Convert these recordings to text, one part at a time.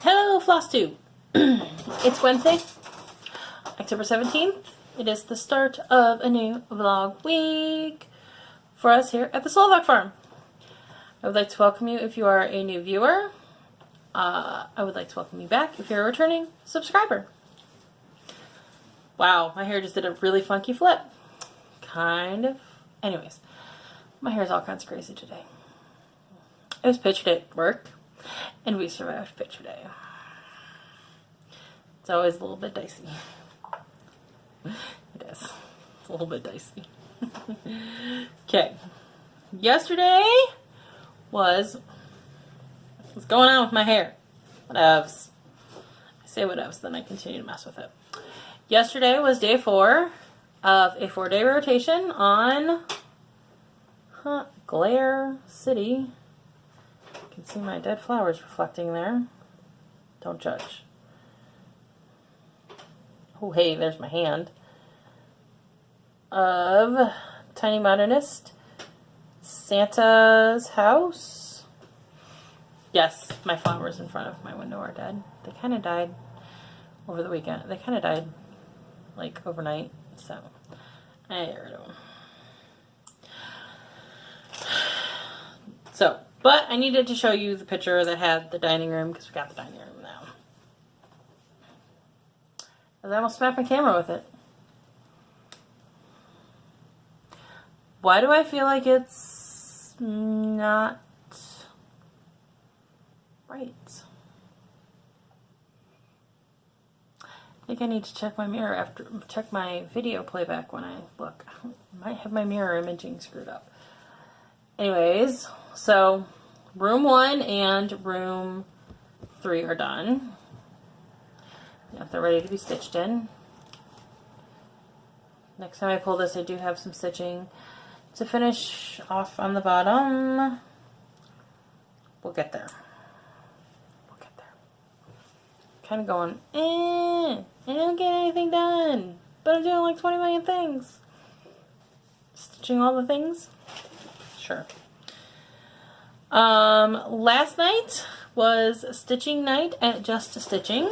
Hello, FlossTube. It's Wednesday, October 17th. It is the start of a new vlog week for us here at the Slovak Farm. I would like to welcome you if you are a new viewer. I would like to welcome you back if you're a returning subscriber. Wow, my hair just did a really funky flip. Kind of. Anyways, my hair is all kinds of crazy today. It was picture day at work, and we survived picture day. It's always a little bit dicey. It is. It's a little bit dicey. Okay. Yesterday was... What's going on with my hair? Whatevs. I say whatevs, then I continue to mess with it. Yesterday was day 4 of a 4-day rotation on Glare City. You can see my dead flowers reflecting there. Don't judge. Oh, hey, there's my hand. Of Tiny Modernist. Santa's house. Yes, my flowers in front of my window are dead. They kind of died over the weekend. They kind of died, like, overnight. So, I got rid of them. So, but I needed to show you the picture that had the dining room, because we got the dining room now. I almost smacked my camera with it. Why do I feel like it's not right? I think I need to check my mirror check my video playback when I look. I might have my mirror imaging screwed up. Anyways, so room 1 and room 3 are done. Yep, they're ready to be stitched in. Next time I pull this, I do have some stitching to finish off on the bottom. We'll get there. We'll get there. Kind of going, I don't get anything done, but I'm doing like 20 million things. Stitching all the things? Sure. Last night was stitching night at Just Stitching.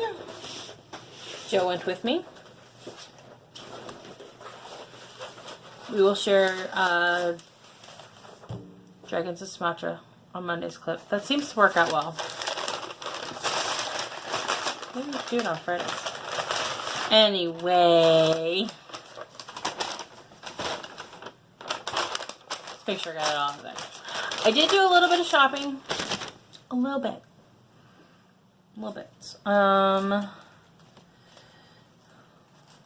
Joe went with me. We will share Dragons of Sumatra on Monday's clip. That seems to work out well. Maybe we do it on Fridays. Anyway. Let's make sure I got it all in there. I did do a little bit of shopping. A little bit. A little bit.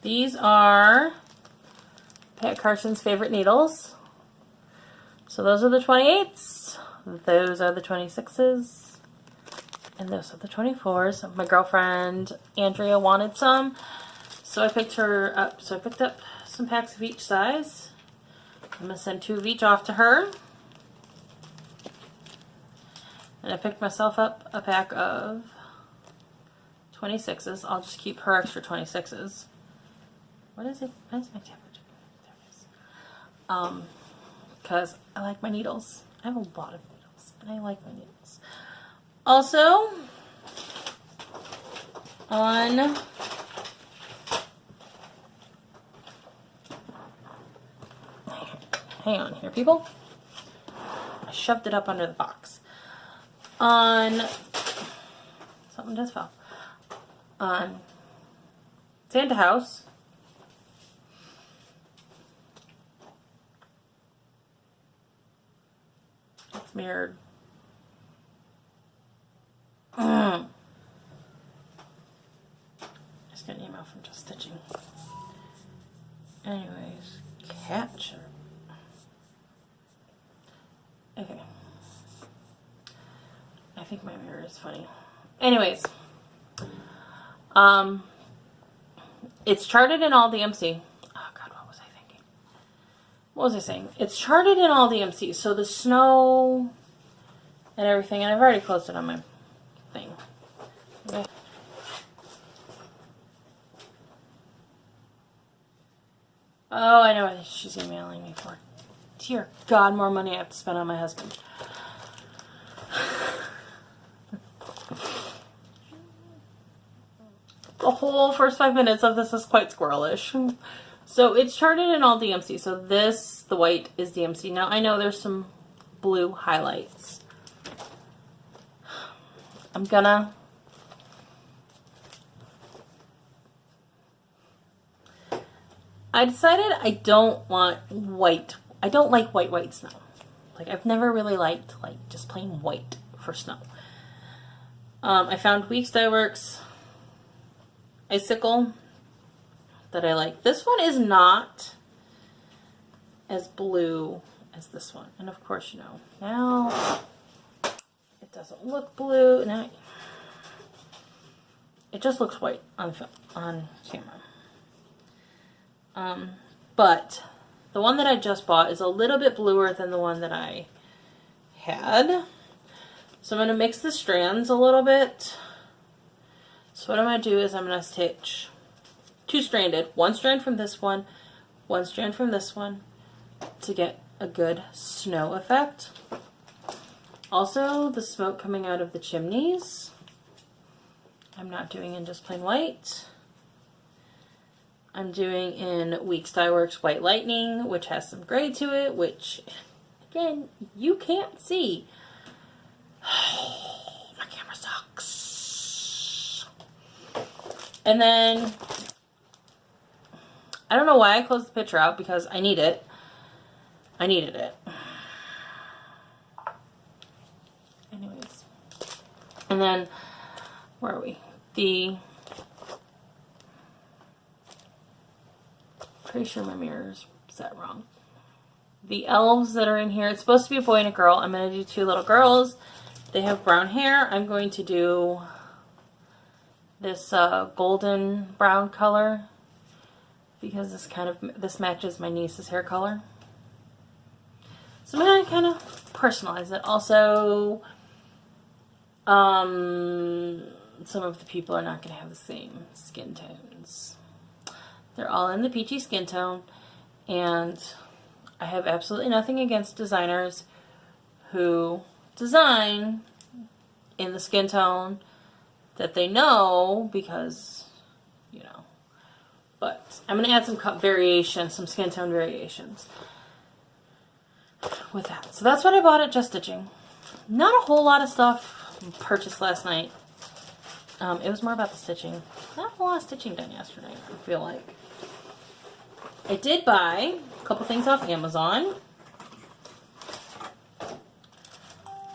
These are Pat Carson's favorite needles. So those are the 28s. Those are the 26s. And those are the 24s. My girlfriend Andrea wanted some, so I picked her up. So I picked up some packs of each size. I'm going to send 2 of each off to her. And I picked myself up a pack of 26s. I'll just keep her extra 26s. What is it? What is my temperature? There it is. Because I like my needles. I have a lot of needles, and I like my needles. Also, on hang on here, people. I shoved it up under the box. On something just fell. On Santa House. It's mirrored. Just got an email from Just Stitching. Anyways, capture. Okay. I think my mirror is funny. Anyways, it's charted in all DMC. Oh God, what was I thinking? What was I saying? It's charted in all DMC, so the snow and everything, and I've already closed it on my thing. Okay. Oh, I know what she's emailing me for. Dear God, more money I have to spend on my husband. The whole first 5 minutes of this is quite squirrelish. So it's charted in all DMC. So this, the white, is DMC. Now I know there's some blue highlights. I decided I don't want white. I don't like white snow. Like, I've never really liked, like, just plain white for snow. I found Weeks Dye Works Icicle that I like. This one is not as blue as this one. And of course, you know, now it doesn't look blue. Now it just looks white on camera. But the one that I just bought is a little bit bluer than the one that I had. So I'm going to mix the strands a little bit. So what I'm going to do is I'm going to stitch two-stranded. One strand from this one strand from this one to get a good snow effect. Also, the smoke coming out of the chimneys, I'm not doing in just plain white. I'm doing in Weeks Dye Works White Lightning, which has some gray to it, which, again, you can't see. Oh, my camera sucks. And then, I don't know why I closed the picture out, because I need it. I needed it. Anyways. And then, where are we? Pretty sure my mirror's set wrong. The elves that are in here, it's supposed to be a boy and a girl. I'm going to do two little girls. They have brown hair. I'm going to do this golden brown color because this matches my niece's hair color. So I'm going to kind of personalize it. Also, some of the people are not going to have the same skin tones. They're all in the peachy skin tone, and I have absolutely nothing against designers who design in the skin tone that they know, because, you know, but I'm going to add some variations, some skin tone variations with that. So that's what I bought at Just Stitching. Not a whole lot of stuff purchased last night. It was more about the stitching. Not a whole lot of stitching done yesterday, I feel like. I did buy a couple things off Amazon.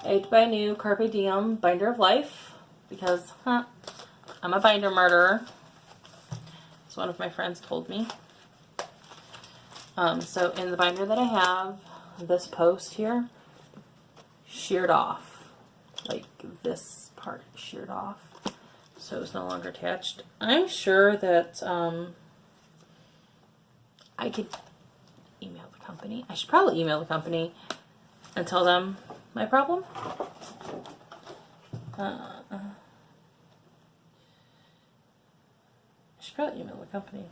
I had to buy a new Carpe Diem Binder of Life because, I'm a binder murderer, as one of my friends told me. So in the binder that I have, this post here sheared off. Like this part sheared off. So it's no longer attached. I'm sure that I could email the company. I should probably email the company and tell them my problem. I should probably email the company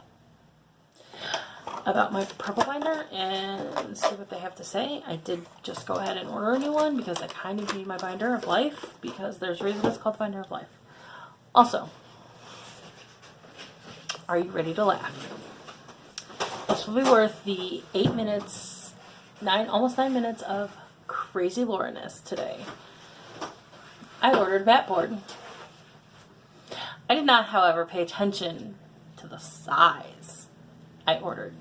about my purple binder and see what they have to say. I did just go ahead and order a new one because I kind of need my binder of life, because there's a reason it's called Binder of Life. Also, are you ready to laugh? This will be worth the 8 minutes, almost 9 minutes of crazy Laura-ness today. I ordered a mat board. I did not, however, pay attention to the size I ordered.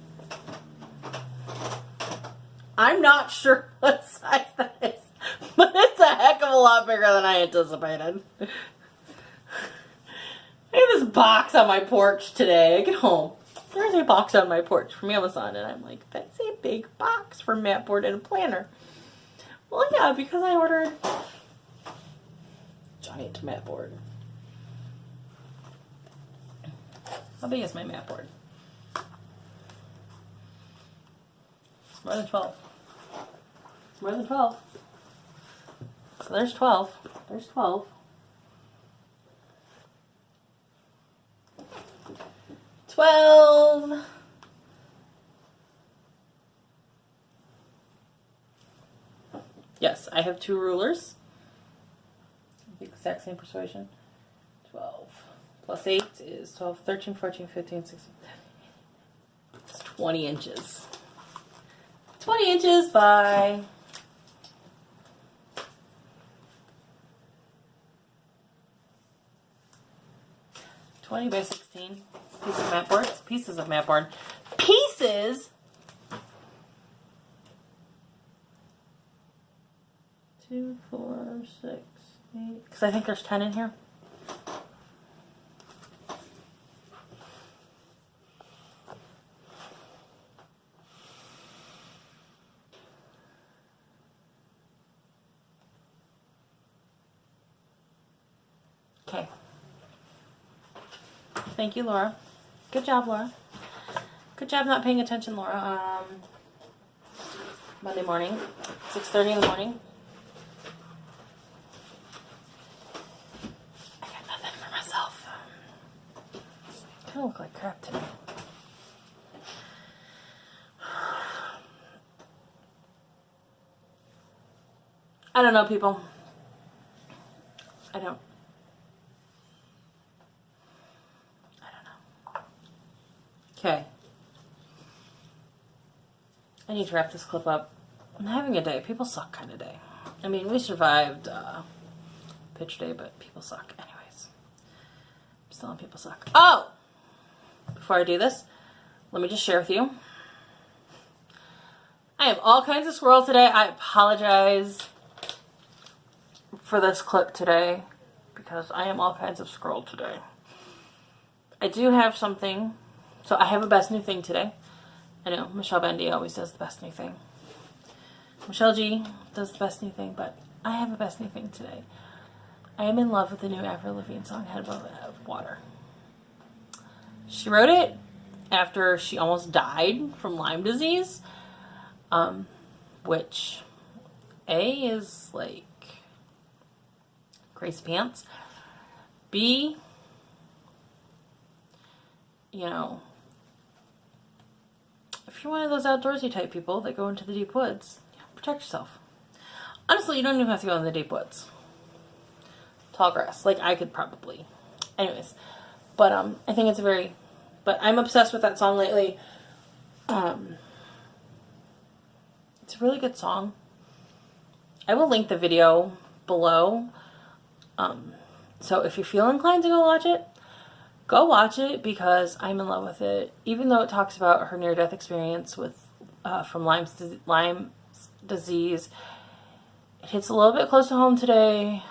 I'm not sure what size that is, but it's a heck of a lot bigger than I anticipated. I have this box on my porch today. I get home. There's a box on my porch from Amazon, and I'm like, that's a big box for mat board and a planner. Well, yeah, because I ordered a giant mat board. How big is my mat board? It's more than 12. It's more than 12. So there's 12. There's 12. 12. Yes, I have two rulers. The exact same persuasion. 12 plus 8 is 12, 13, 14, 15, 16. It's 20 inches. 20 inches by 20 by 16 pieces of mat board. Pieces of mat board. Pieces. 2, 4, 6, 8. Because I think there's 10 in here. Okay. Thank you, Laura. Good job, Laura. Good job not paying attention, Laura. Monday morning, 6:30 in the morning. I got nothing for myself. Kind of look like crap today. I don't know, people. I don't know. Okay. I need to wrap this clip up. I'm having a day. People suck kind of day. I mean, we survived pitch day, but people suck. Anyways. I'm still on people suck. Oh! Before I do this, let me just share with you. I have all kinds of squirrel today. I apologize for this clip today because I am all kinds of squirrel today. I do have something. So I have a best new thing today. I know Michelle Bendy always does the best new thing. Michelle G does the best new thing, but I have a best new thing today. I am in love with the new Avril Lavigne song, Head Above Water. She wrote it after she almost died from Lyme disease, which A is like crazy pants. B, you know, if you're one of those outdoorsy type people that go into the deep woods, protect yourself. Honestly, you don't even have to go in the deep woods. Tall grass, like I could probably. Anyways, but I think it's a very, but I'm obsessed with that song lately. It's a really good song. I will link the video below. So if you feel inclined to go watch it, go watch it because I'm in love with it. Even though it talks about her near-death experience with from Lyme disease, it hits a little bit close to home today.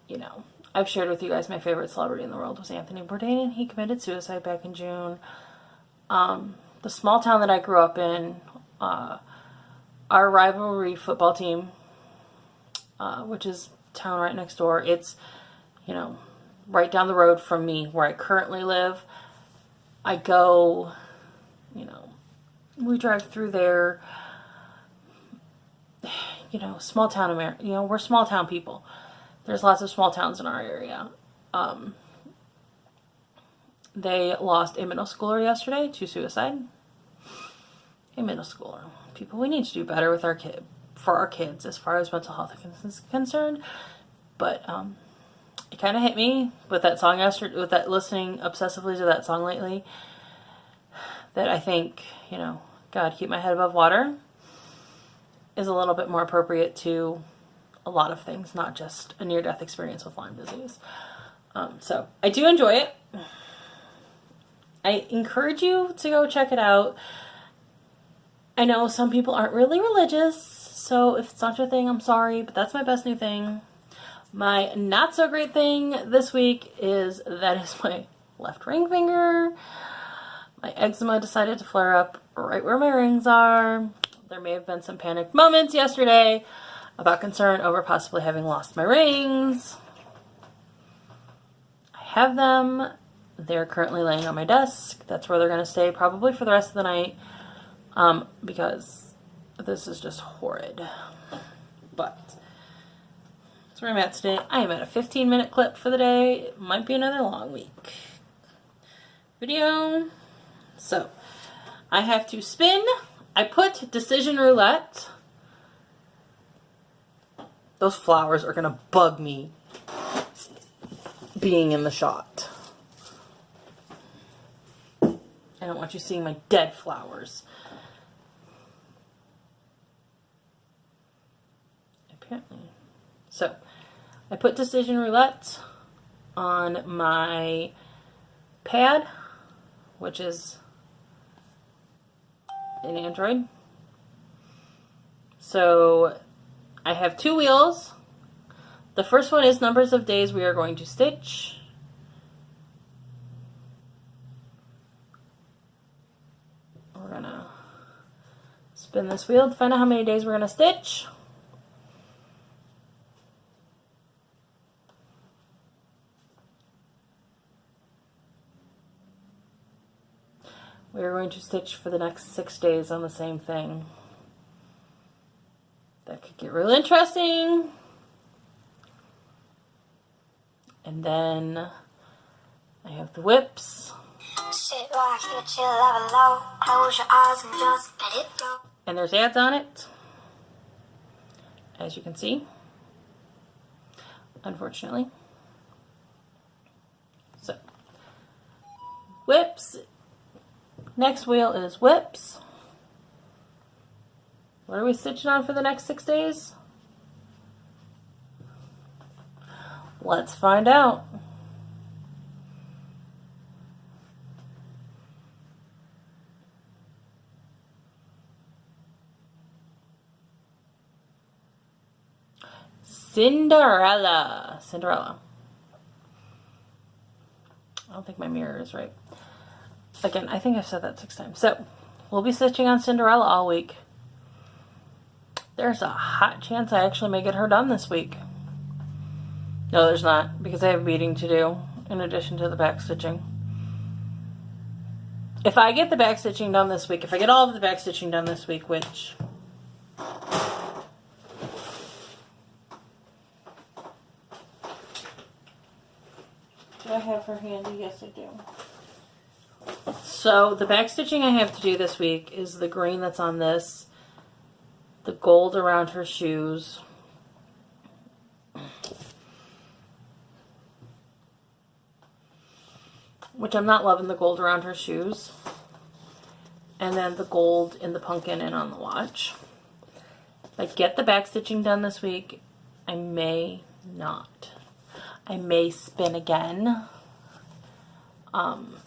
You know, I've shared with you guys my favorite celebrity in the world was Anthony Bourdain, and he committed suicide back in June. The small town that I grew up in, our rivalry football team, which is town right next door, it's, you know, right down the road from me where I currently live. I go, you know, we drive through there, you know, small town America, you know, we're small town people. There's lots of small towns in our area. They lost a middle schooler yesterday to suicide. A middle schooler. People, we need to do better with our for our kids as far as mental health is concerned. But, it kind of hit me with that song yesterday, with that listening obsessively to that song lately, that I think, you know, God, keep my head above water is a little bit more appropriate to a lot of things, not just a near-death experience with Lyme disease. So I do enjoy it. I encourage you to go check it out. I know some people aren't really religious, so if it's not your thing, I'm sorry, but that's my best new thing. My not so great thing this week is my left ring finger. My eczema decided to flare up right where my rings are. There may have been some panicked moments yesterday about concern over possibly having lost my rings. I have them. They're currently laying on my desk. That's where they're going to stay probably for the rest of the night, because this is just horrid. But that's where I'm at today. I am at a 15-minute clip for the day. It might be another long week video. So I have to spin. I put decision roulette. Those flowers are going to bug me being in the shot. I don't want you seeing my dead flowers. Apparently. So, I put Decision Roulette on my pad, which is in Android. So, I have 2 wheels. The first one is numbers of days we are going to stitch. We're going to spin this wheel to find out how many days we're going to stitch. We're going to stitch for the next 6 days on the same thing. That could get really interesting. And then I have the whips. Sit back, get your level low. Close your eyes and just let it go. And there's ads on it, as you can see, unfortunately. So, whips. Next wheel is whips. What are we stitching on for the next 6 days? Let's find out. Cinderella. Cinderella. I don't think my mirror is right. Again, I think I've said that 6 times. So, we'll be stitching on Cinderella all week. There's a hot chance I actually may get her done this week. No, there's not, because I have beading to do in addition to the back stitching. If I get the back stitching done this week, if I get all of the back stitching done this week, which do I have her handy? Yes, I do. So the back stitching I have to do this week is the green that's on this, the gold around her shoes, which I'm not loving the gold around her shoes, and then the gold in the pumpkin and on the watch. If I get the back stitching done this week, I may not. I may spin again.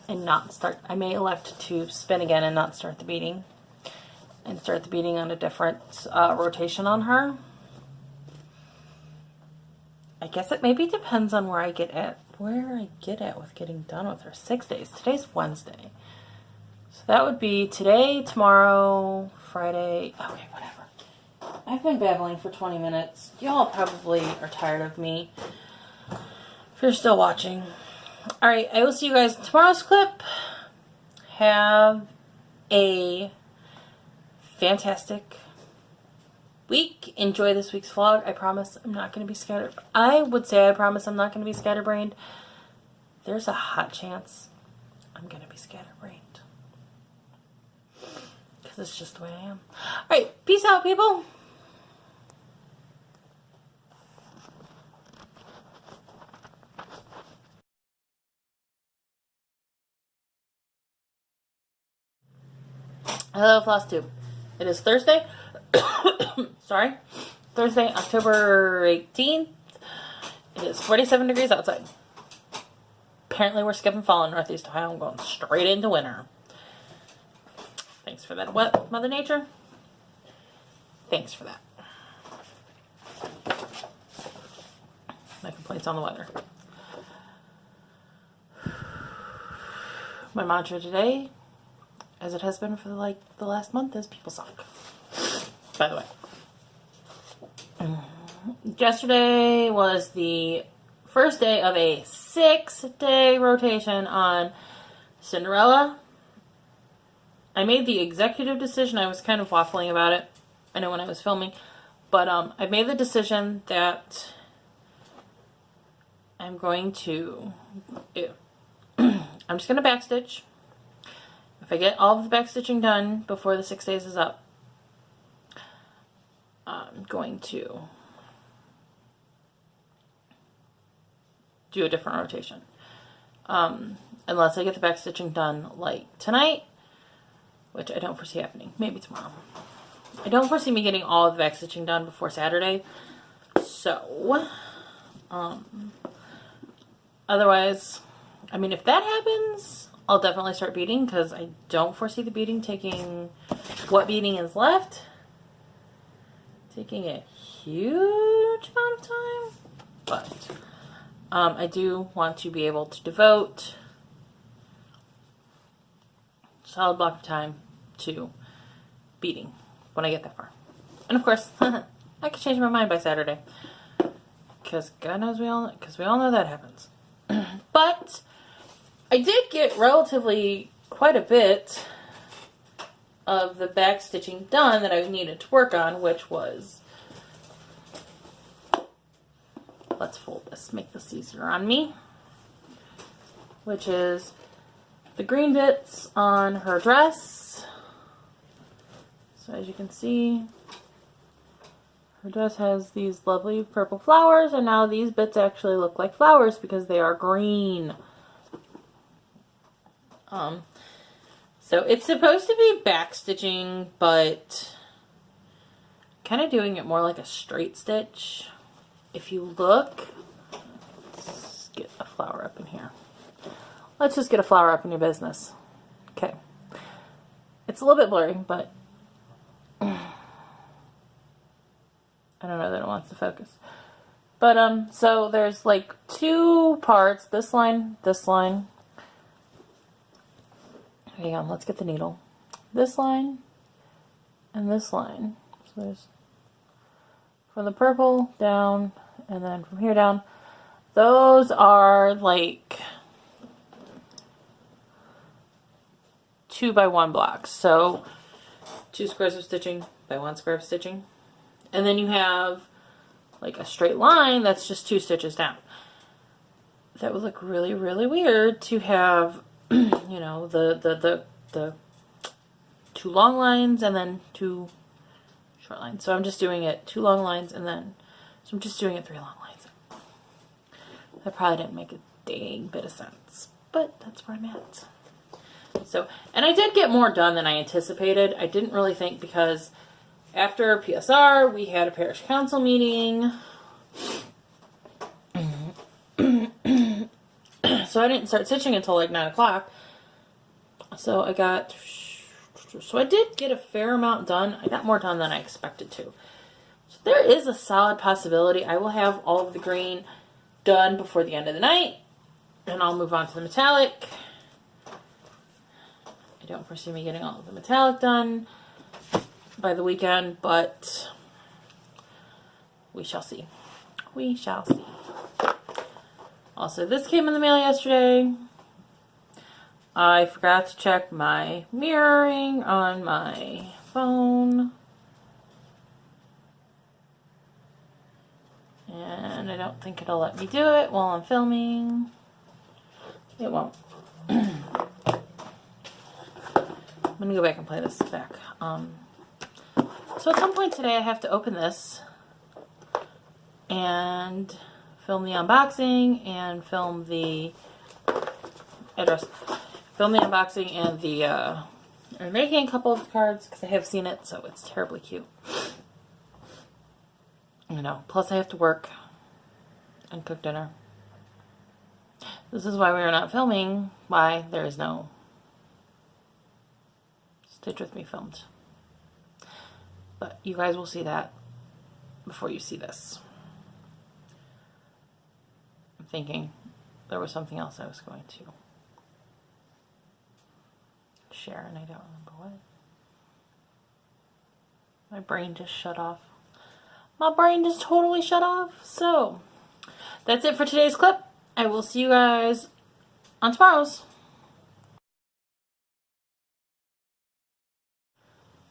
And not start, I may elect to spin again and not start the beading. And start the beading on a different rotation on her. I guess it maybe depends on where I get at with getting done with her. 6 days. Today's Wednesday. So that would be today, tomorrow, Friday. Okay, whatever. I've been babbling for 20 minutes. Y'all probably are tired of me. If you're still watching. Alright, I will see you guys in tomorrow's clip. Have a fantastic week. Enjoy this week's vlog. I promise I'm not going to be scattered. I promise I'm not going to be scatterbrained. There's a hot chance I'm going to be scatterbrained. Because it's just the way I am. Alright, peace out, people. Hello, FlossTube. It is Thursday. Sorry. Thursday, October 18th. It is 47 degrees outside. Apparently we're skipping fall in Northeast Ohio. I'm going straight into winter. Thanks for that, what, Mother Nature? Thanks for that. My complaints on the weather. My mantra today, as it has been for like the last month, is people suck. By the way, yesterday was the first day of a 6-day rotation on Cinderella. I made the executive decision. I was kind of waffling about it, I know, when I was filming, but I made the decision that I'm going to, I'm just going to backstitch. If I get all of the backstitching done before the 6 days is up, I'm going to do a different rotation. Unless I get the back stitching done like tonight, which I don't foresee happening. Maybe tomorrow. I don't foresee me getting all of the back stitching done before Saturday. So, otherwise, I mean, if that happens, I'll definitely start beading, because I don't foresee the beading taking, what beading is left, taking a huge amount of time. But I do want to be able to devote a solid block of time to beading when I get that far. And of course, I could change my mind by Saturday, because God knows we all know that happens. But I did get relatively quite a bit of the back stitching done that I needed to work on, which was, let's fold this, make this easier on me, which is the green bits on her dress. So as you can see, her dress has these lovely purple flowers, and now these bits actually look like flowers because they are green. So it's supposed to be back stitching, but kind of doing it more like a straight stitch. If you look, let's get a flower up in here. Let's just get a flower up in your business. Okay. It's a little bit blurry, but I don't know that it wants to focus. But, so there's like two parts, this line, this line. Hang on, let's get the needle. This line and this line. So there's from the purple down, and then from here down. Those are like 2x1 blocks. So 2 squares of stitching by 1 square of stitching. And then you have like a straight line that's just 2 stitches down. That would look really, really weird to have, you know, the 2 long lines and then 2 short lines. So I'm just doing it 2 long lines, and then, so I'm just doing it 3 long lines. That probably didn't make a dang bit of sense, but that's where I'm at. So, and I did get more done than I anticipated. I didn't really think, because after PSR, we had a parish council meeting. So I didn't start stitching until like 9 o'clock. So I did get a fair amount done. I got more done than I expected to. So there is a solid possibility I will have all of the green done before the end of the night, and I'll move on to the metallic. I don't foresee me getting all of the metallic done by the weekend, but we shall see. We shall see. Also, this came in the mail yesterday. I forgot to check my mirroring on my phone. And I don't think it'll let me do it while I'm filming. It won't. I'm gonna go back and play this back. So at some point today I have to open this and film the unboxing and film the address. Film the unboxing and the, I'm making a couple of cards because I have seen it, so it's terribly cute. You know, plus I have to work and cook dinner. This is why we are not filming, why there is no Stitch With Me filmed. But you guys will see that before you see this. I'm thinking there was something else I was going to share, and I don't remember what. My brain just shut off. My brain just totally shut off. So, that's it for today's clip. I will see you guys on tomorrow's.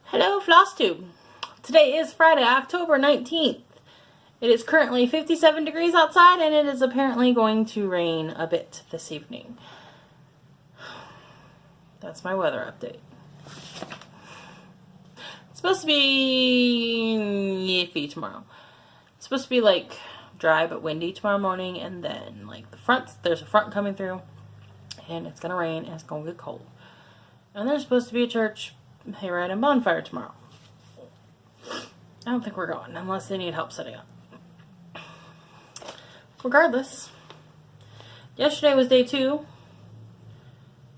Hello, FlossTube. Today is Friday, October 19th. It is currently 57 degrees outside, and it is apparently going to rain a bit this evening. That's my weather update. It's supposed to be iffy tomorrow. It's supposed to be like dry but windy tomorrow morning, and then like there's a front coming through, and it's gonna rain and it's gonna get cold. And there's supposed to be a church hayride and bonfire tomorrow. I don't think we're going unless they need help setting up. Regardless, yesterday was day 2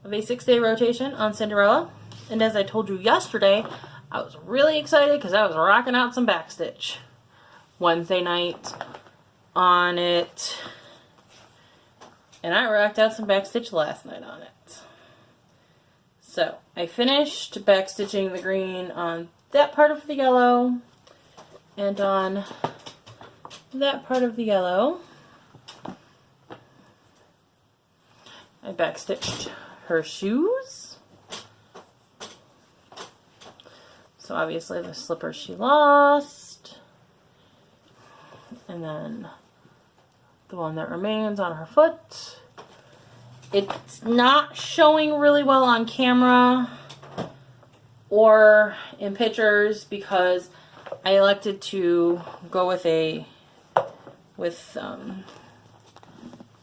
of a 6-day rotation on Cinderella, and as I told you yesterday, I was really excited because I was rocking out some backstitch Wednesday night on it, and I rocked out some backstitch last night on it. So I finished backstitching the green on that part of the yellow, and on that part of the yellow I backstitched her shoes. So obviously the slippers she lost, and then the one that remains on her foot. It's not showing really well on camera or in pictures because I elected to go with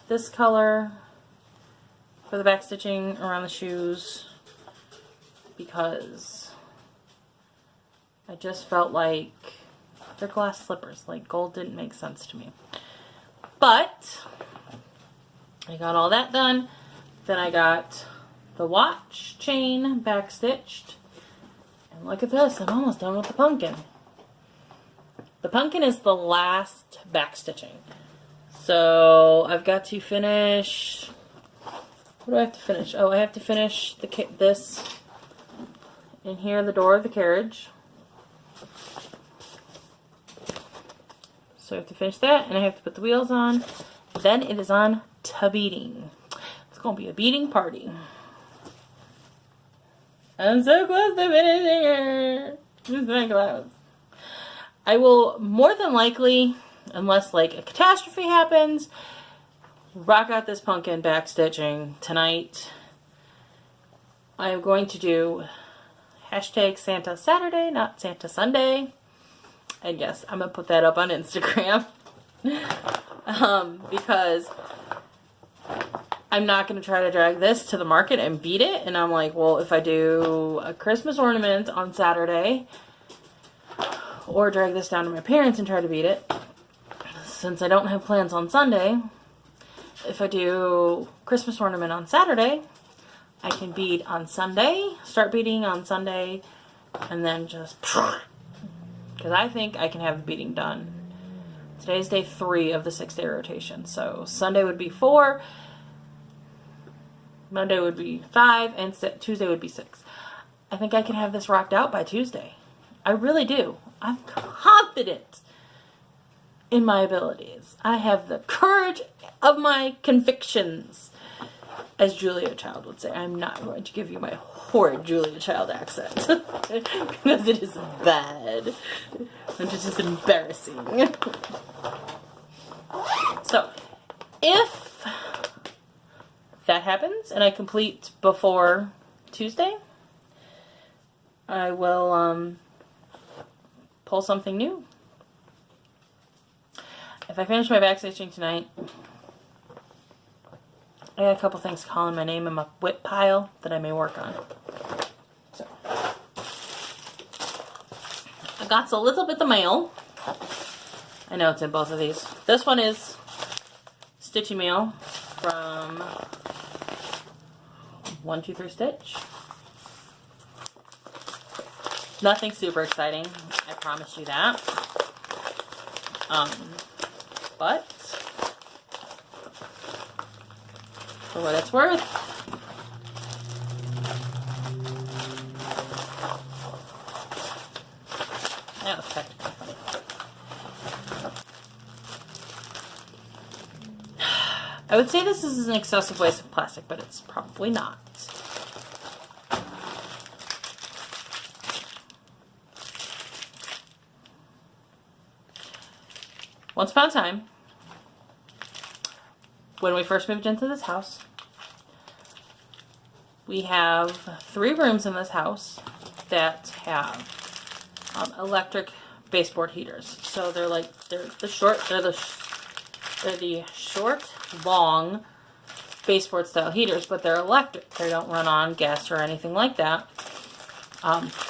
this color for the backstitching around the shoes because I just felt like they're glass slippers. Like, gold didn't make sense to me. But I got all that done. Then I got the watch chain backstitched. And look at this, I'm almost done with the pumpkin. The pumpkin is the last backstitching. So I've got to finish. What do I have to finish? Oh, I have to finish this in here, the door of the carriage. So I have to finish that, and I have to put the wheels on. Then it is on to beading. It's going to be a beading party. I'm so close to finishing her. Just so close. I will more than likely, unless like a catastrophe happens, rock out this pumpkin backstitching tonight. I am going to do hashtag Santa Saturday, not Santa Sunday. And yes, I'm going to put that up on Instagram. Because I'm not going to try to drag this to the market and beat it. And I'm like, well, if I do a Christmas ornament on Saturday, or drag this down to my parents and try to beat it, since I don't have plans on Sunday, if I do Christmas ornament on Saturday, I can bead on Sunday, start beading on Sunday, and then just, because I think I can have the beading done. Today's day 3 of the 6-day rotation, so Sunday would be 4, Monday would be 5, and Tuesday would be 6. I think I can have this rocked out by Tuesday. I really do. I'm confident in my abilities. I have the courage of my convictions, as Julia Child would say. I'm not going to give you my horrid Julia Child accent because it is bad and it is embarrassing. So, if that happens and I complete before Tuesday, I will pull something new. If I finish my backstitching tonight, I got a couple things calling my name in my whip pile that I may work on. So, I got a little bit of mail. I know it's in both of these. This one is Stitchy Mail from 123 Stitch. Nothing super exciting, I promise you that. But for what it's worth, that was technically funny. I would say this is an excessive waste of plastic, but it's probably not. Once upon a time, when we first moved into this house, we have 3 rooms in this house that have electric baseboard heaters. So they're the They're the short, long baseboard style heaters, but they're electric. They don't run on gas or anything like that.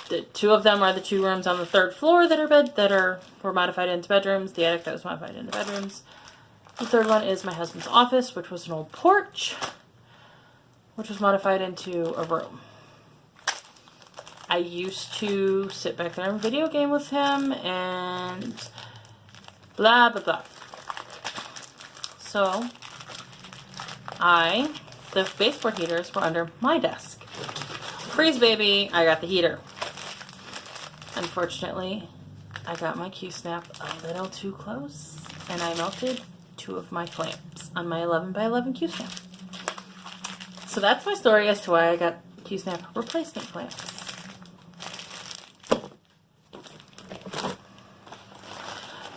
The two of them are the 2 rooms on the 3rd floor that were modified into bedrooms. The attic that was modified into bedrooms. The 3rd one is my husband's office, which was an old porch, which was modified into a room. I used to sit back there and video game with him and blah, blah, blah. So, the baseboard heaters were under my desk. Freeze baby, I got the heater. Unfortunately, I got my Qsnap a little too close and I melted 2 of my clamps on my 11 by 11 Qsnap. So that's my story as to why I got Qsnap replacement clamps.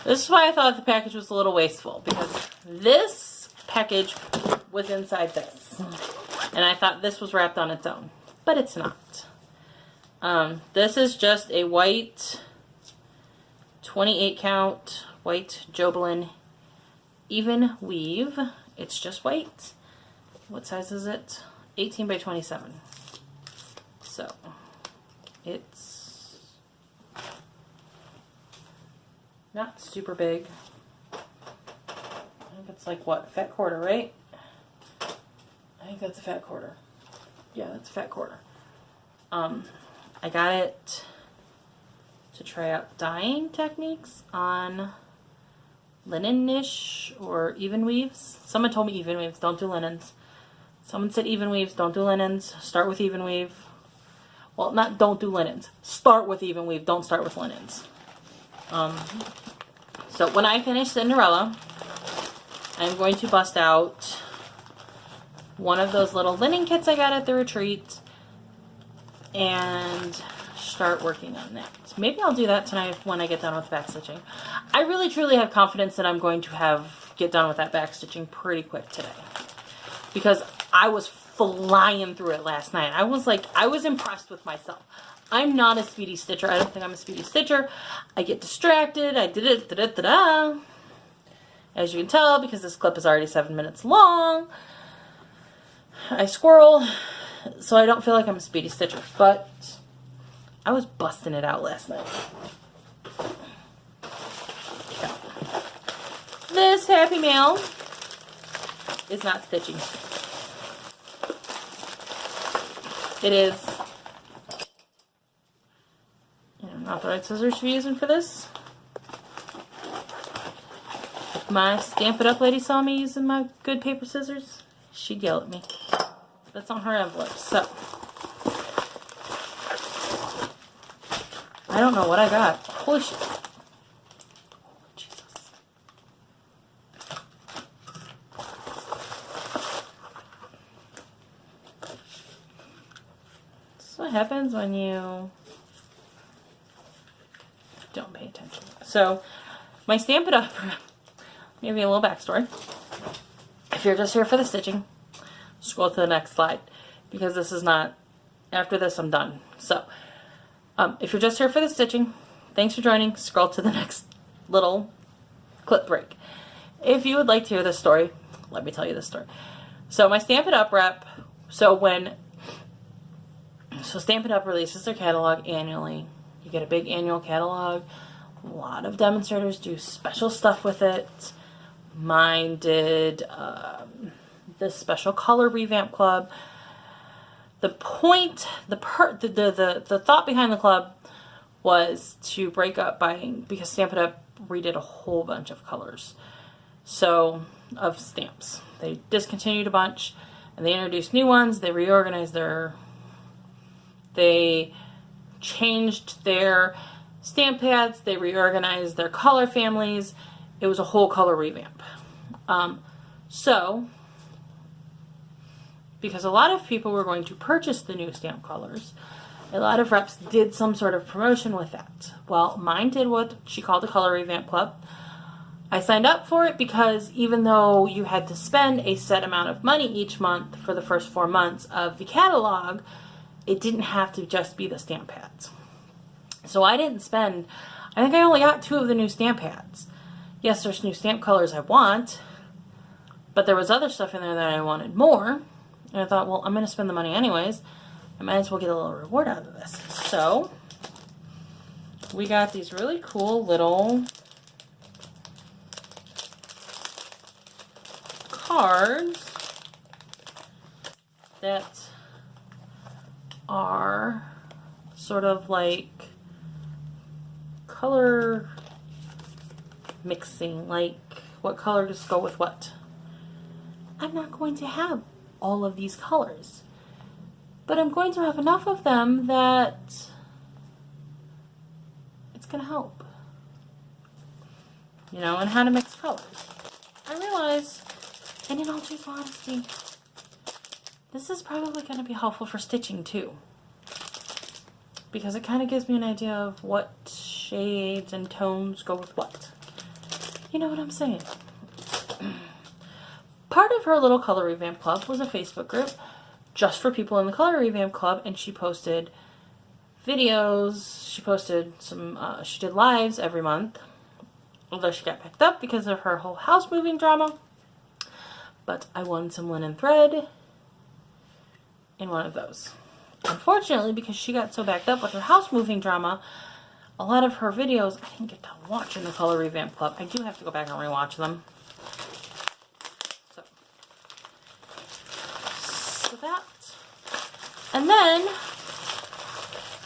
This is why I thought the package was a little wasteful, because this package was inside this. And I thought this was wrapped on its own, but it's not. This is just a white 28 count white Jobelin even weave. It's just white. What size is it? 18 by 27. So it's not super big. I think it's like what? Fat quarter, right? I think that's a fat quarter. Yeah, that's a fat quarter. I got it to try out dyeing techniques on linen-ish or even weaves. Someone told me even weaves, don't do linens. Someone said even weaves, don't do linens. Start with even weave. Well, not don't do linens. Start with even weave, don't start with linens. So when I finish Cinderella, I'm going to bust out one of those little linen kits I got at the retreat and start working on that. Maybe I'll do that tonight when I get done with back stitching. I really truly have confidence that I'm going to get done with that back stitching pretty quick today, because I was flying through it last night. I was impressed with myself. I'm not a speedy stitcher. I don't think I'm a speedy stitcher. I get distracted. I did it, da-da-da-da. As you can tell, because this clip is already 7 minutes long, I squirrel, so I don't feel like I'm a speedy stitcher, but I was busting it out last night. Okay. This Happy Mail is not stitching. It is, not the right scissors to be using for this. If my Stamp It Up lady saw me using my good paper scissors, she'd yell at me. That's on her envelope, so. I don't know what I got. Holy shit. Jesus. This is what happens when you don't pay attention. So, my Stamp It Up, maybe a little backstory. If you're just here for the stitching, scroll to the next slide, because this is not, after this I'm done. So, if you're just here for the stitching, thanks for joining. Scroll to the next little clip break. If you would like to hear this story, let me tell you this story. So my Stamp It Up rep, so Stamp It Up releases their catalog annually. You get a big annual catalog. A lot of demonstrators do special stuff with it. Mine did this special color revamp club. The point, the thought behind the club was to break up buying, because Stamp It Up redid a whole bunch of colors, so, of stamps. They discontinued a bunch, and they introduced new ones. They reorganized they changed their stamp pads, they reorganized their color families. It was a whole color revamp. Because a lot of people were going to purchase the new stamp colors, a lot of reps did some sort of promotion with that. Well, mine did what she called a color revamp club. I signed up for it because even though you had to spend a set amount of money each month for the first 4 months of the catalog, it didn't have to just be the stamp pads. So I didn't spend, I think I only got 2 of the new stamp pads. Yes, there's new stamp colors I want, But there was other stuff in there that I wanted more. And I thought, well, I'm going to spend the money anyways. I might as well get a little reward out of this. So, we got these really cool little cards that are sort of like color mixing, like what color does go with what. I'm not going to have all of these colors, but I'm going to have enough of them that it's going to help. You know, and how to mix colors. I realize, and in all due honesty, this is probably going to be helpful for stitching too, because it kind of gives me an idea of what shades and tones go with what. You know what I'm saying? Part of her little color revamp club was a Facebook group just for people in the color revamp club, and she posted videos. She posted some, she did lives every month, although she got picked up because of her whole house moving drama. But I won some linen thread in one of those. Unfortunately, because she got so backed up with her house moving drama, a lot of her videos I didn't get to watch in the color revamp club. I do have to go back and rewatch them. So that. And then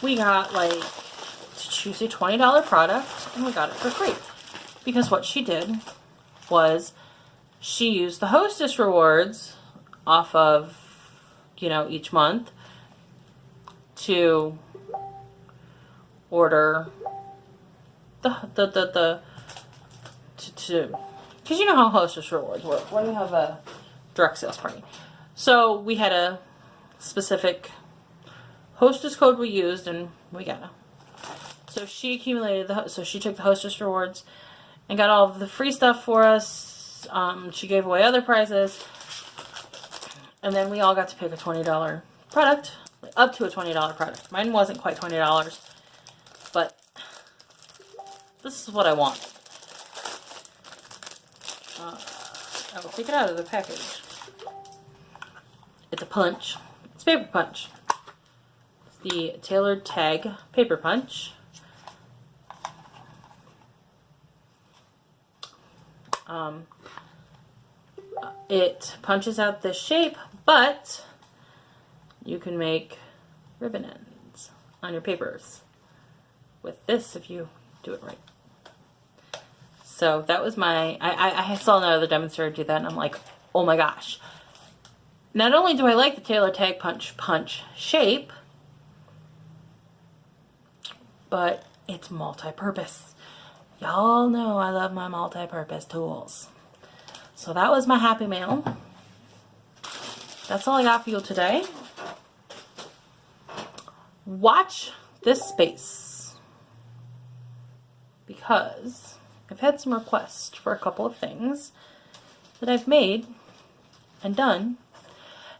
we got, like, to choose a $20 product, and we got it for free. Because what she did was she used the hostess rewards off of, you know, each month to order because you know how hostess rewards work when you have a direct sales party. So we had a specific hostess code we used, and we got it. So she accumulated so she took the hostess rewards and got all of the free stuff for us. She gave away other prizes, and then we all got to pick a $20 product, up to a $20 product. Mine wasn't quite $20, but this is what I want. I will take it out of the package. It's a punch. It's paper punch. It's the Tailored Tag Paper Punch. It punches out this shape, but you can make ribbon ends on your papers with this if you do it right. So that was my, I saw another demonstrator do that, and I'm like, oh my gosh. Not only do I like the Tailored Tag punch shape, but it's multi-purpose. Y'all know I love my multi-purpose tools. So that was my happy mail. That's all I got for you today. Watch this space, because I've had some requests for a couple of things that I've made and done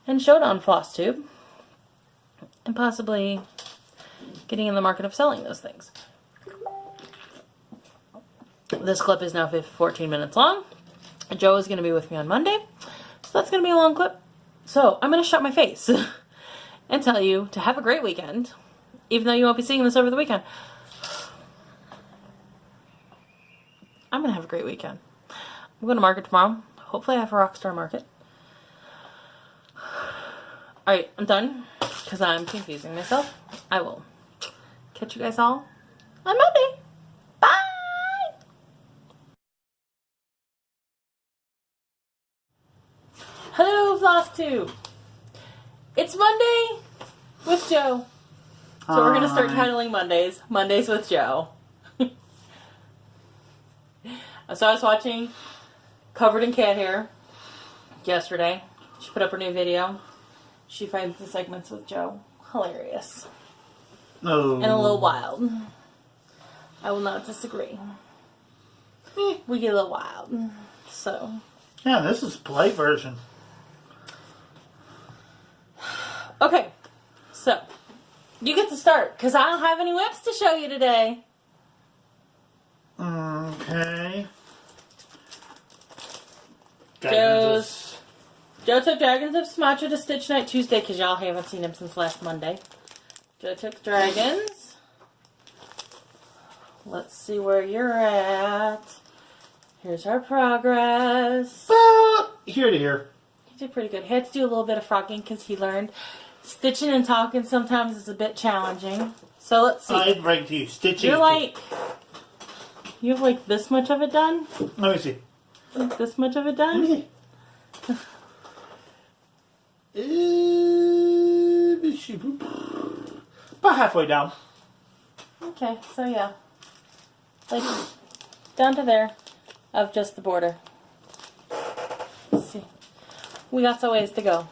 and showed on FlossTube, and possibly getting in the market of selling those things. This clip is now 14 minutes long. Joe is going to be with me on Monday, so that's going to be a long clip. So I'm going to shut my face and tell you to have a great weekend, even though you won't be seeing this over the weekend. I'm going to have a great weekend. I'm going to market tomorrow. Hopefully I have a Rockstar Market. Alright, I'm done, because I'm confusing myself. I will catch you guys all on Monday. Bye! Hello, FlossTube! It's Monday with Joe. So we're going to start titling Mondays. Mondays with Joe. So I was watching Covered in Cat Hair yesterday. She put up her new video. She finds the segments with Joe hilarious. Oh. And a little wild. I will not disagree. We get a little wild. So. Yeah, this is polite version. Okay. So. You get to start, because I don't have any whips to show you today. Okay. Joe's Joe took Dragons of Sumatra to Stitch Night Tuesday because y'all haven't seen him since last Monday. Joe took Dragons. Let's see where you're at. Here's our progress. Here to here. He did pretty good. He had to do a little bit of frogging because he learned stitching and talking sometimes is a bit challenging. So let's see. I'd write to you. Stitching. You're like, you have like this much of it done? Let me see. Like this much of it Let me done? see. About halfway down. Okay, so yeah. Like, down to there of just the border. Let's see. We got some ways to go.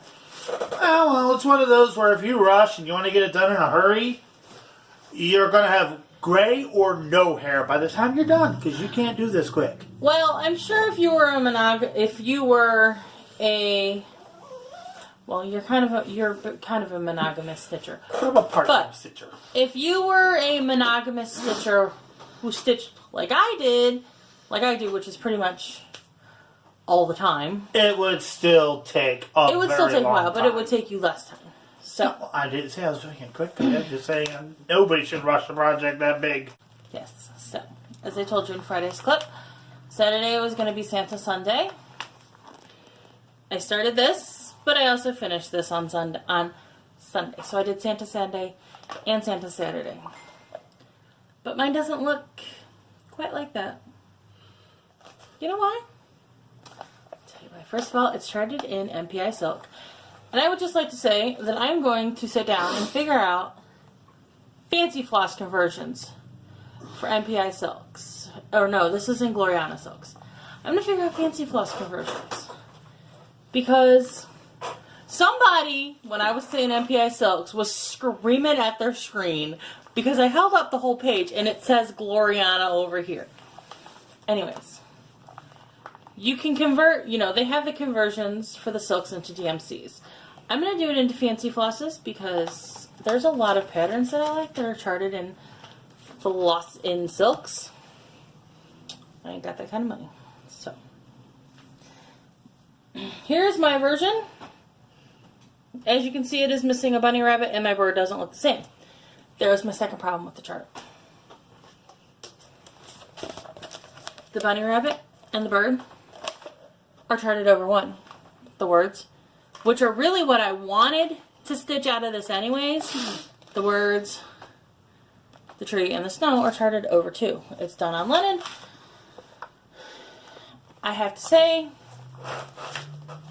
Oh, well, it's one of those where if you rush and you want to get it done in a hurry, you're going to have gray or no hair by the time you're done, because you can't do this quick. Well, I'm sure if you were you're kind of a monogamous stitcher. What about part-time But- stitcher? If you were a monogamous stitcher who stitched like I do, which is pretty much all the time, It would still take it would still take a while, but it would take you less time. So, I didn't say I was doing it quickly. I'm just saying nobody should rush a project that big. yes. So, as I told you in Friday's clip, Saturday was going to be Santa Sunday. I started this, but I also finished this on Sunday. So I did Santa Sunday and Santa Saturday. But mine doesn't look quite like that. You know why? I'll tell you why. First of all, it's charted in MPI Silk. And I would just like to say that I'm going to sit down and figure out fancy floss conversions for MPI Silks. Or no, this is in Gloriana Silks. I'm going to figure out fancy floss conversions. Because somebody, when I was saying MPI Silks, was screaming at their screen because I held up the whole page and it says Gloriana over here. Anyways, you can convert, they have the conversions for the silks into DMCs. I'm going to do it into fancy flosses because there's a lot of patterns that I like that are charted in floss in silks. I ain't got that kind of money. So, here's my version. As you can see, it is missing a bunny rabbit and my bird doesn't look the same. There's my second problem with the chart. The bunny rabbit and the bird are charted over one. The words, which are really what I wanted to stitch out of this anyways. The words, the tree, and the snow are charted over two. It's done on linen. I have to say,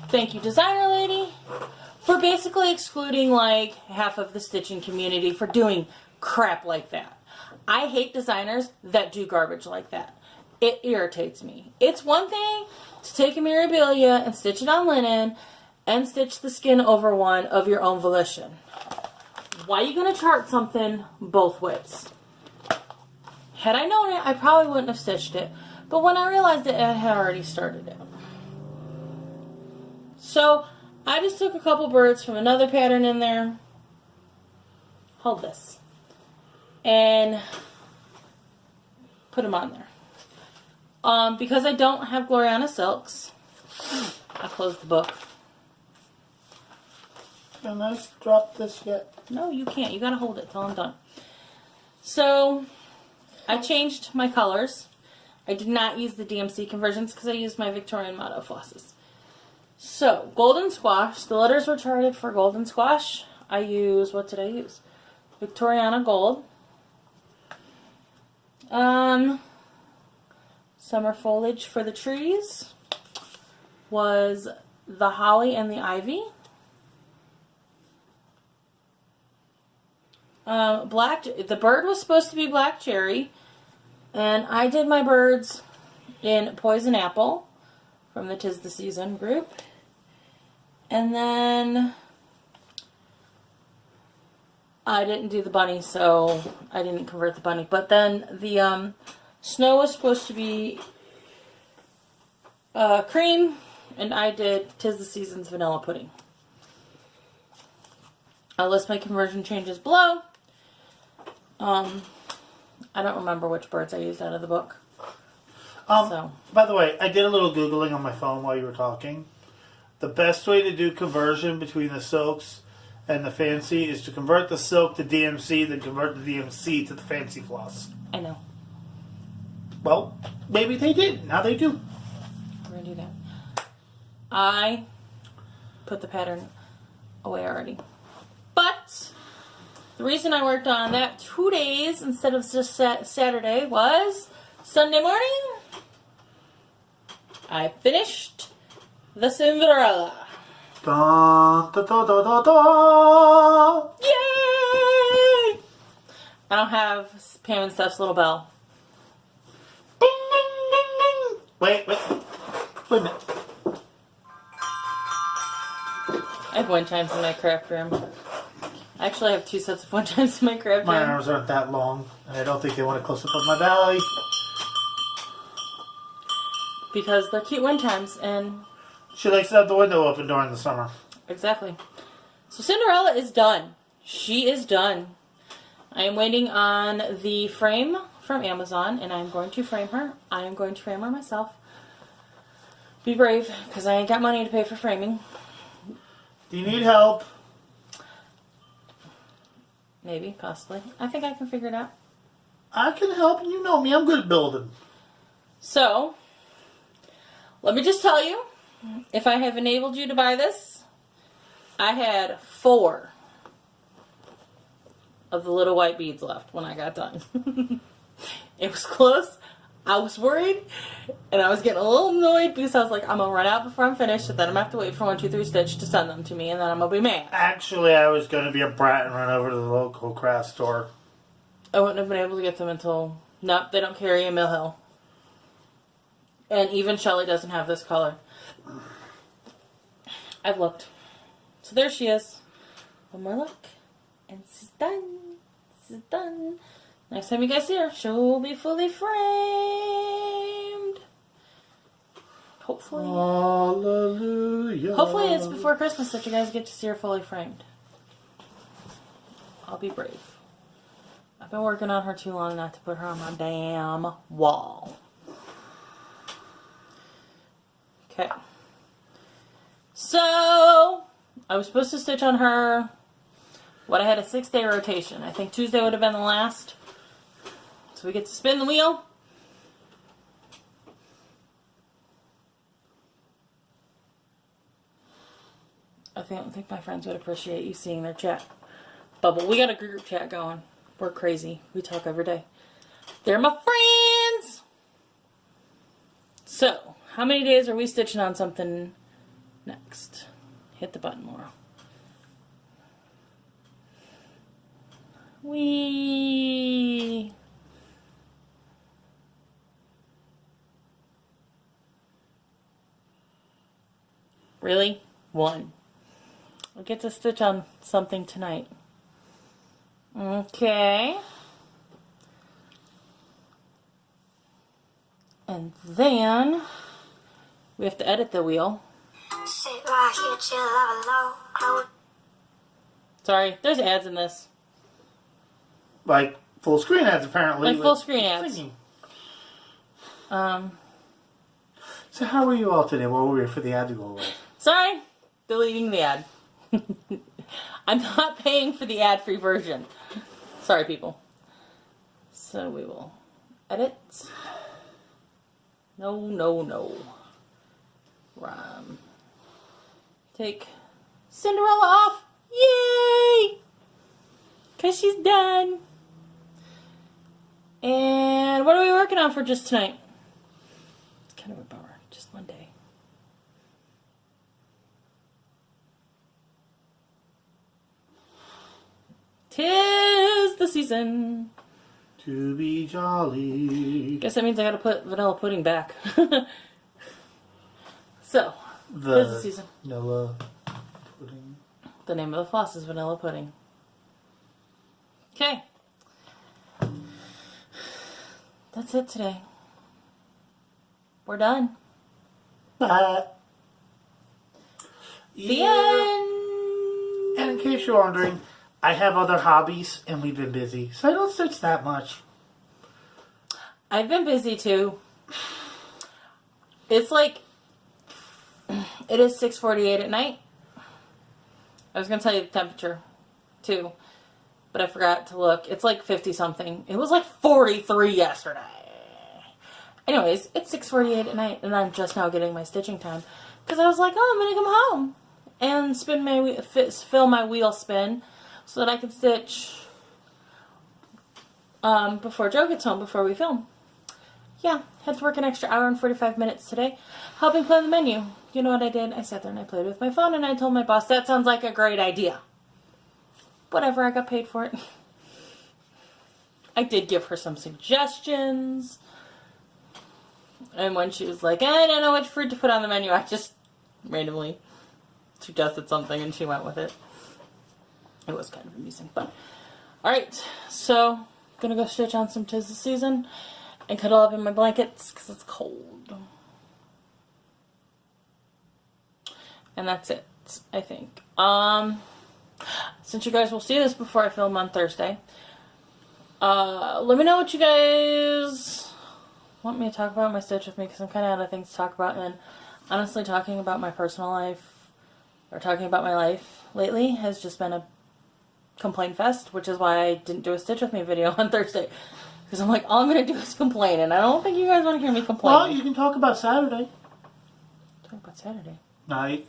thank you, designer lady, for basically excluding like half of the stitching community for doing crap like that. I hate designers that do garbage like that. It irritates me. It's one thing to take a Mirabilia and stitch it on linen and stitch the skin over one of your own volition. Why are you going to chart something both ways? Had I known it, I probably wouldn't have stitched it. But when I realized it, I had already started it. So, I just took a couple birds from another pattern in there. Hold this. And put them on there. Because I don't have Gloriana Silks, I closed the book. Can I drop this yet? No, you can't. You gotta hold it till I'm done. So, I changed my colors. I did not use the DMC conversions because I used my Victorian Motto flosses. So, Golden Squash. The letters were charted for Golden Squash. What did I use? Victoriana Gold. Summer foliage for the trees was the holly and the ivy. The bird was supposed to be black cherry, and I did my birds in poison apple from the 'Tis the Season group. And then I didn't do the bunny, so I didn't convert the bunny. But then the snow was supposed to be cream, and I did 'Tis the Season's vanilla pudding. I'll list my conversion changes below. I don't remember which birds I used out of the book. By the way, I did a little Googling on my phone while you were talking. the best way to do conversion between the silks and the fancy is to convert the silk to DMC, then convert the DMC to the fancy floss. I know. Well, maybe they did. Now they do. We're going to do that. I put the pattern away already. But the reason I worked on that 2 days instead of just Saturday was Sunday morning. I finished the Cinderella. Dun, da, da, da, da, da. Yay! I don't have Pam and Steph's little bell. Ding, ding, ding, ding. Wait a minute. I have wind chimes in my craft room. Actually, I have 2 sets of wind chimes in my craft room. My arms aren't that long, and I don't think they want to close up on my belly. Because they're cute wind chimes, and... She likes to have the window open during the summer. Exactly. So Cinderella is done. She is done. I am waiting on the frame from Amazon, and I'm going to frame her. I am going to frame her myself. Be brave, because I ain't got money to pay for framing. Do you need help? Maybe, possibly. I think I can figure it out. I can help, and you know me. I'm good at building. So, let me just tell you, if I have enabled you to buy this, I had 4 of the little white beads left when I got done. It was close. I was worried, and I was getting a little annoyed because I was like, I'm going to run out before I'm finished, and then I'm going to have to wait for 1, 2, 3 Stitch to send them to me, and then I'm going to be mad. Actually, I was going to be a brat and run over to the local craft store. I wouldn't have been able to get them until... Nope, they don't carry in Mill Hill. And even Shelly doesn't have this color. I've looked. So there she is. One more look. And this is done. This is done. Next time you guys see her, she'll be fully framed. Hopefully. Hallelujah. Hopefully it's before Christmas that you guys get to see her fully framed. I'll be brave. I've been working on her too long not to put her on my damn wall. Okay. So, I was supposed to stitch on her, I had a 6-day rotation. I think Tuesday would have been the last. So we get to spin the wheel. I don't think my friends would appreciate you seeing their chat bubble. We got a group chat going. We're crazy. We talk every day. They're my friends! So, how many days are we stitching on something next? Hit the button, Laura. Whee! Really? 1. I'll get to stitch on something tonight. Okay. And then we have to edit the wheel. Sorry, there's ads in this. Like full screen ads, apparently. Like full screen ads. Singing. So how were you all today? While we were for the ad to go away? Sorry, deleting the ad. I'm not paying for the ad-free version. Sorry, people. So we will edit. No. Take Cinderella off. Yay! Because she's done. And what are we working on for just tonight? It's kind of a bummer. Just one day. Tis the season to be jolly. Guess that means I gotta put vanilla pudding back. So, tis the season. Vanilla pudding. The name of the floss is vanilla pudding. Okay. That's it today. We're done. The end. And in case you're wondering, I have other hobbies and we've been busy, so I don't stitch that much. I've been busy too. It's like It is 6:48 at night. I was going to tell you the temperature, too. But I forgot to look. It's like 50 something. It was like 43 yesterday. Anyways, it's 6:48 at night, and I'm just now getting my stitching time. Because I was like, oh, I'm going to come home and fill my wheel spin so that I can stitch before Joe gets home, before we film. Yeah, had to work an extra hour and 45 minutes today, helping plan the menu. You know what I did? I sat there and I played with my phone, and I told my boss, that sounds like a great idea. Whatever, I got paid for it. I did give her some suggestions. And when she was like, I don't know which fruit to put on the menu, I just randomly suggested something and she went with it. It was kind of amusing, but alright, so gonna go stitch on some 'Tis the Season and cuddle up in my blankets because it's cold. And that's it, I think. Since you guys will see this before I film on Thursday, let me know what you guys want me to talk about in my stitch with me, because I'm kind of out of things to talk about, and honestly talking about my personal life or talking about my life lately has just been a complaint fest, which is why I didn't do a stitch with me video on Thursday, because I'm like, all I'm going to do is complain, and I don't think you guys want to hear me complain. Well, you can talk about Saturday Talk about Saturday night.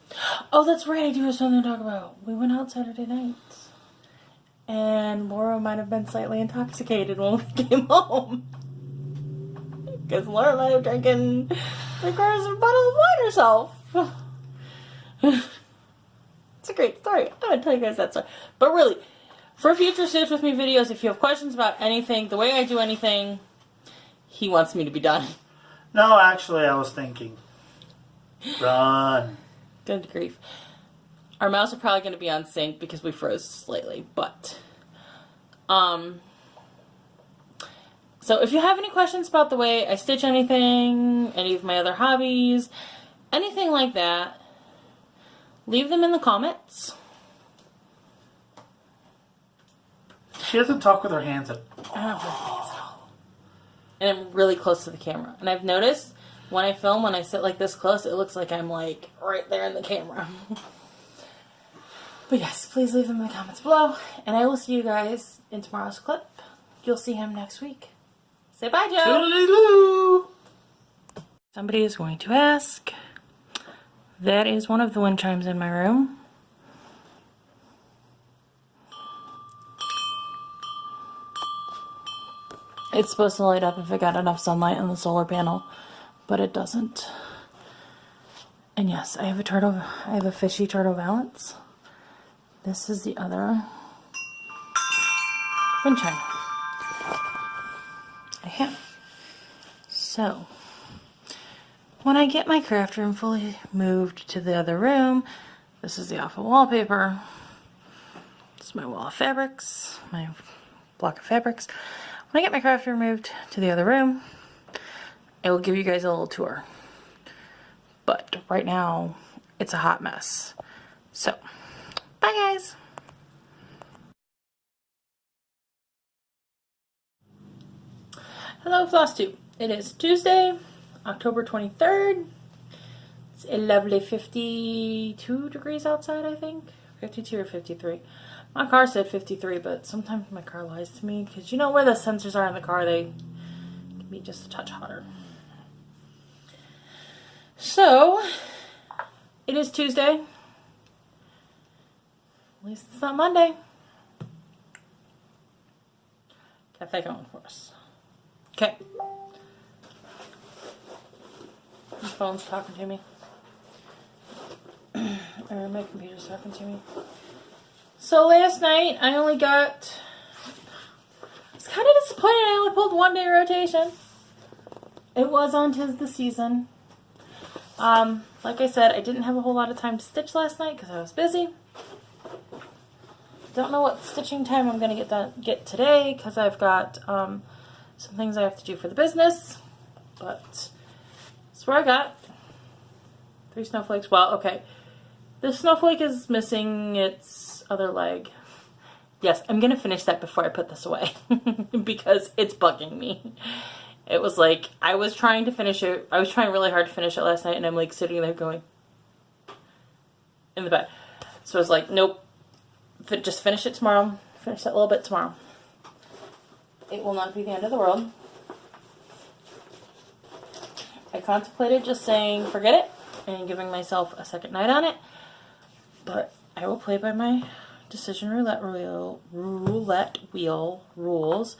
Oh, that's right, I do have something to talk about. We went out Saturday night, and Laura might have been slightly intoxicated when we came home. Because Laura might have drinking 3/4 of a bottle of wine herself. It's a great story. I'm going to tell you guys that story. But really, for future Stitch With Me videos, if you have questions about anything, the way I do anything, he wants me to be done. No, actually, I was thinking. Run. Good grief. Our mouse are probably going to be on sync because we froze slightly, but so if you have any questions about the way I stitch anything, any of my other hobbies, anything like that, leave them in the comments. She doesn't talk with her hands at all. I don't have hands at all. And I'm really close to the camera. And I've noticed when I film, when I sit like this close, it looks like I'm like right there in the camera. But yes, please leave them in the comments below. And I will see you guys in tomorrow's clip. You'll see him next week. Say bye, Joe. Toodaloo. Somebody is going to ask. That is one of the wind chimes in my room. It's supposed to light up if it got enough sunlight on the solar panel, but it doesn't. And yes, I have a fishy turtle valance. This is the other wind chime I have. So, when I get my craft room fully moved to the other room, this is the awful wallpaper. This is my wall of fabrics, my block of fabrics. When I get my craft room moved to the other room, I will give you guys a little tour. But right now, it's a hot mess. So, bye guys! Hello FlossTube. It is Tuesday, October 23rd. It's a lovely 52 degrees outside, I think. 52 or 53. My car said 53, but sometimes my car lies to me, because you know where the sensors are in the car, they can be just a touch hotter. So, it is Tuesday. At least it's not Monday. Got that going for us. Okay. My phone's talking to me. Or my computer's talking to me. So last night, I only got... I was kind of disappointed I only pulled 1 day rotation. It was on 'Tis the Season. Like I said, I didn't have a whole lot of time to stitch last night because I was busy. Don't know what stitching time I'm going to get today because I've got some things I have to do for the business. But that's where I got 3 snowflakes. Well, okay. This snowflake is missing its other leg. Yes, I'm going to finish that before I put this away because it's bugging me. It was like, I was trying to finish it. I was trying really hard to finish it last night, and I'm like sitting there going, in the bed. So I was like, nope, just finish it tomorrow. Finish that little bit tomorrow. It will not be the end of the world. I contemplated just saying forget it and giving myself a second night on it, but I will play by my decision roulette wheel rules.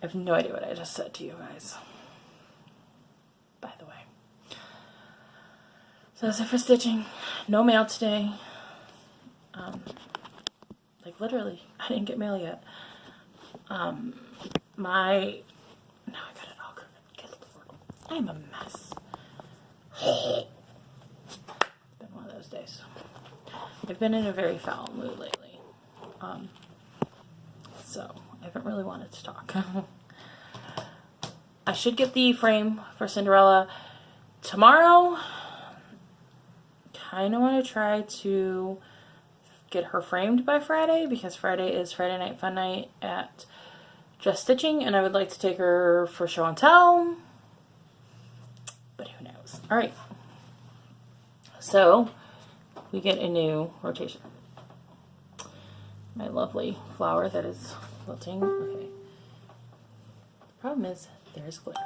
I have no idea what I just said to you guys, by the way. So that's it for stitching. No mail today. Like literally, I didn't get mail yet. No, I got it all good. I'm a mess. It's been one of those days. I've been in a very foul mood lately. So I haven't really wanted to talk. I should get the frame for Cinderella tomorrow. Kind of want to try to get her framed by Friday, because Friday is Friday Night Fun Night at Just Stitching, and I would like to take her for show and tell, but who knows. All right, so we get a new rotation. My lovely flower that is quilting. Okay. Problem is, there's glitter.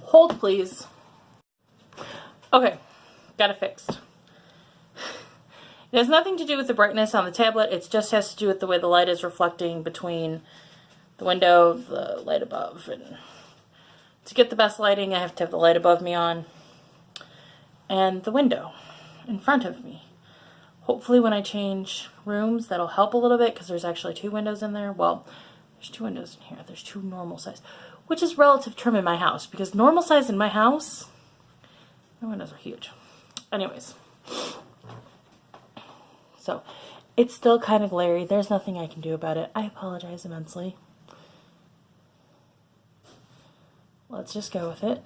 Hold, please. Okay, got it fixed. It has nothing to do with the brightness on the tablet. It just has to do with the way the light is reflecting between the window, the light above. And to get the best lighting, I have to have the light above me on and the window in front of me. Hopefully when I change rooms, that'll help a little bit, because there's actually 2 windows in there. Well, there's 2 windows in here. There's 2 normal size, which is relative term in my house, because normal size in my house, the windows are huge. Anyways. So, it's still kind of glary. There's nothing I can do about it. I apologize immensely. Let's just go with it.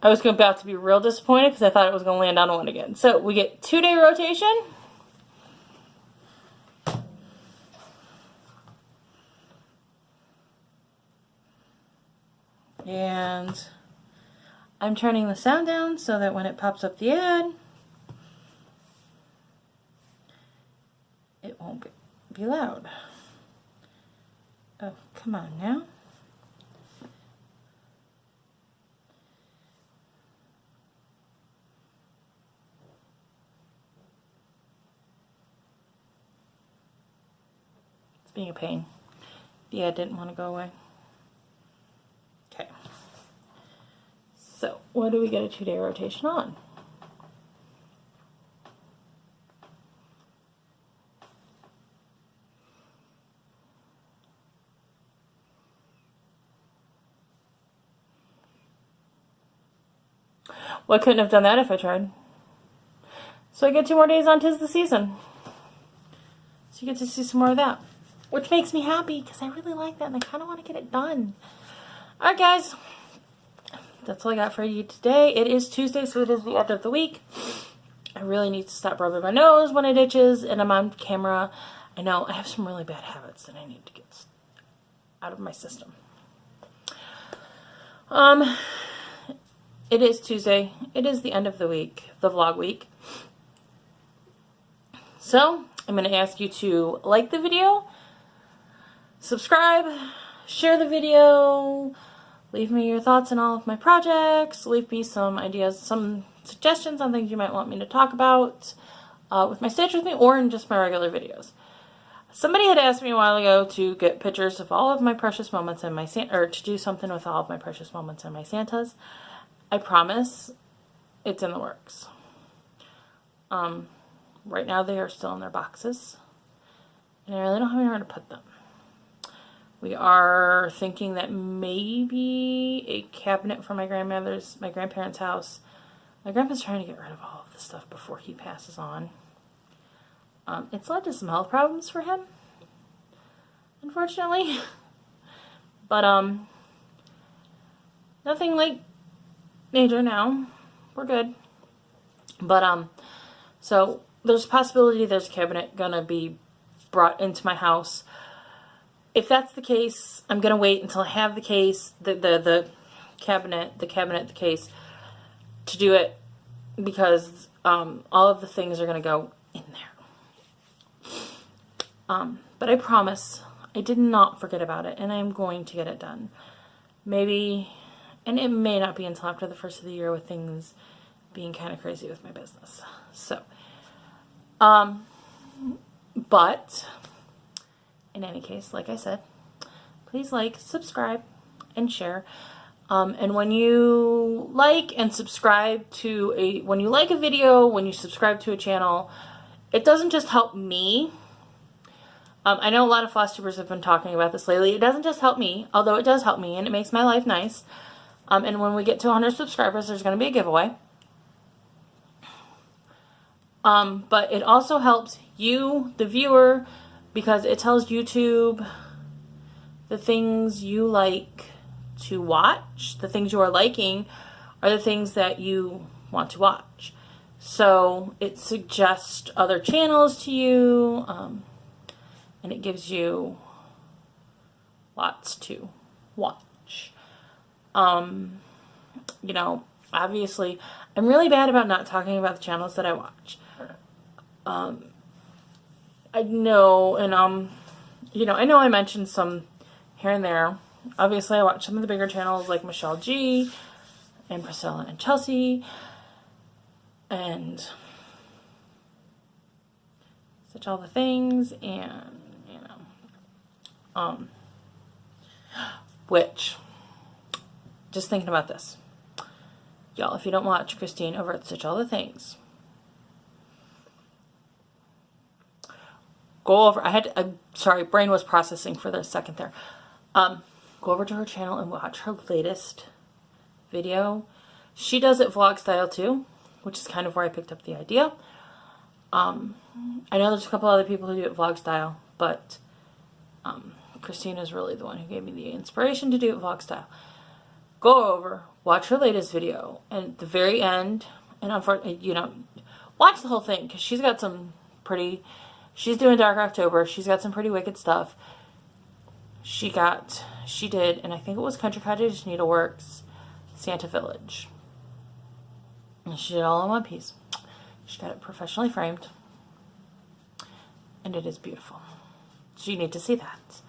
I was about to be real disappointed because I thought it was going to land on 1 again. So, we get 2-day rotation. And I'm turning the sound down so that when it pops up the ad, it won't be loud. Oh, come on now. It's being a pain. The ad didn't want to go away. Okay. So, what do we get a 2-day rotation on? Well, I couldn't have done that if I tried. So I get 2 more days on 'Tis the Season. So you get to see some more of that. Which makes me happy, because I really like that and I kind of want to get it done. Alright guys, that's all I got for you today. It is Tuesday, so it is the end of the week. I really need to stop rubbing my nose when it itches and I'm on camera. I know I have some really bad habits that I need to get out of my system. It is Tuesday. It is the end of the week, the vlog week. So, I'm going to ask you to like the video, subscribe, share the video, leave me your thoughts on all of my projects, leave me some ideas, some suggestions on things you might want me to talk about with my Stitch With Me or in just my regular videos. Somebody had asked me a while ago to get pictures of all of my precious moments in my or to do something with all of my precious moments in my Santas. I promise it's in the works. Right now they are still in their boxes and I really don't have anywhere to put them. We are thinking that maybe a cabinet for my grandparents' house. My grandpa's trying to get rid of all of the stuff before he passes on. It's led to some health problems for him, unfortunately. But, nothing like major now. We're good. But, so there's a possibility there's a cabinet gonna be brought into my house. If that's the case, I'm going to wait until I have the case, the cabinet, the case to do it, because all of the things are going to go in there. But I promise I did not forget about it, and I'm going to get it done. Maybe, and it may not be until after the first of the year with things being kind of crazy with my business. So, but in any case, like I said, please like, subscribe, and share. And when you like and subscribe to when you like a video, when you subscribe to a channel, it doesn't just help me. I know a lot of FlossTubers have been talking about this lately. It doesn't just help me, although it does help me, and it makes my life nice. And when we get to 100 subscribers, there's going to be a giveaway. But it also helps you, the viewer, because it tells YouTube the things you like to watch. The things you are liking are the things that you want to watch. So it suggests other channels to you, and it gives you lots to watch. You know, obviously, I'm really bad about not talking about the channels that I watch. I know, and you know, I know I mentioned some here and there. Obviously, I watch some of the bigger channels like Michelle G and Priscilla and Chelsea and such all the things, and you know, which, just thinking about this, y'all, if you don't watch Christine over at Such All the Things, go over, I'm sorry, brain was processing for a second there. Go over to her channel and watch her latest video. She does it vlog style too, which is kind of where I picked up the idea. I know there's a couple other people who do it vlog style, but Christine is really the one who gave me the inspiration to do it vlog style. Go over, watch her latest video, and at the very end, and unfortunately, you know, watch the whole thing, because she's got some pretty, she's doing Dark October, she's got some pretty wicked stuff. She did, and I think it was Country Cottage Needleworks, Santa Village. And she did it all in one piece. She got it professionally framed, and it is beautiful. So you need to see that.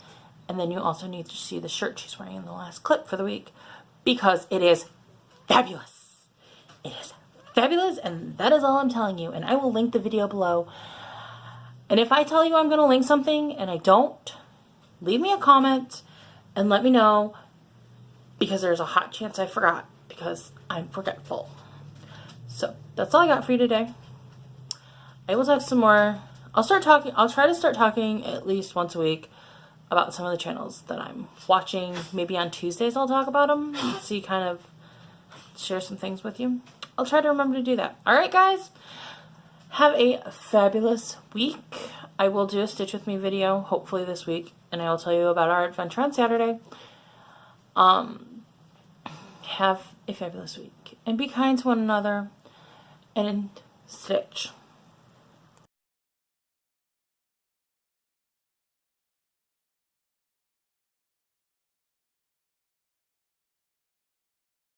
And then you also need to see the shirt she's wearing in the last clip for the week, because it is fabulous. It is fabulous, and that is all I'm telling you. And I will link the video below. And if I tell you I'm going to link something and I don't, leave me a comment and let me know, because there's a hot chance I forgot, because I'm forgetful. So that's all I got for you today. I will talk some more. I'll try to start talking at least once a week about some of the channels that I'm watching. Maybe on Tuesdays I'll talk about them, so you kind of share some things with you. I'll try to remember to do that. All right, guys. Have a fabulous week. I will do a Stitch With Me video, hopefully this week, and I will tell you about our adventure on Saturday. Have a fabulous week, and be kind to one another, and stitch.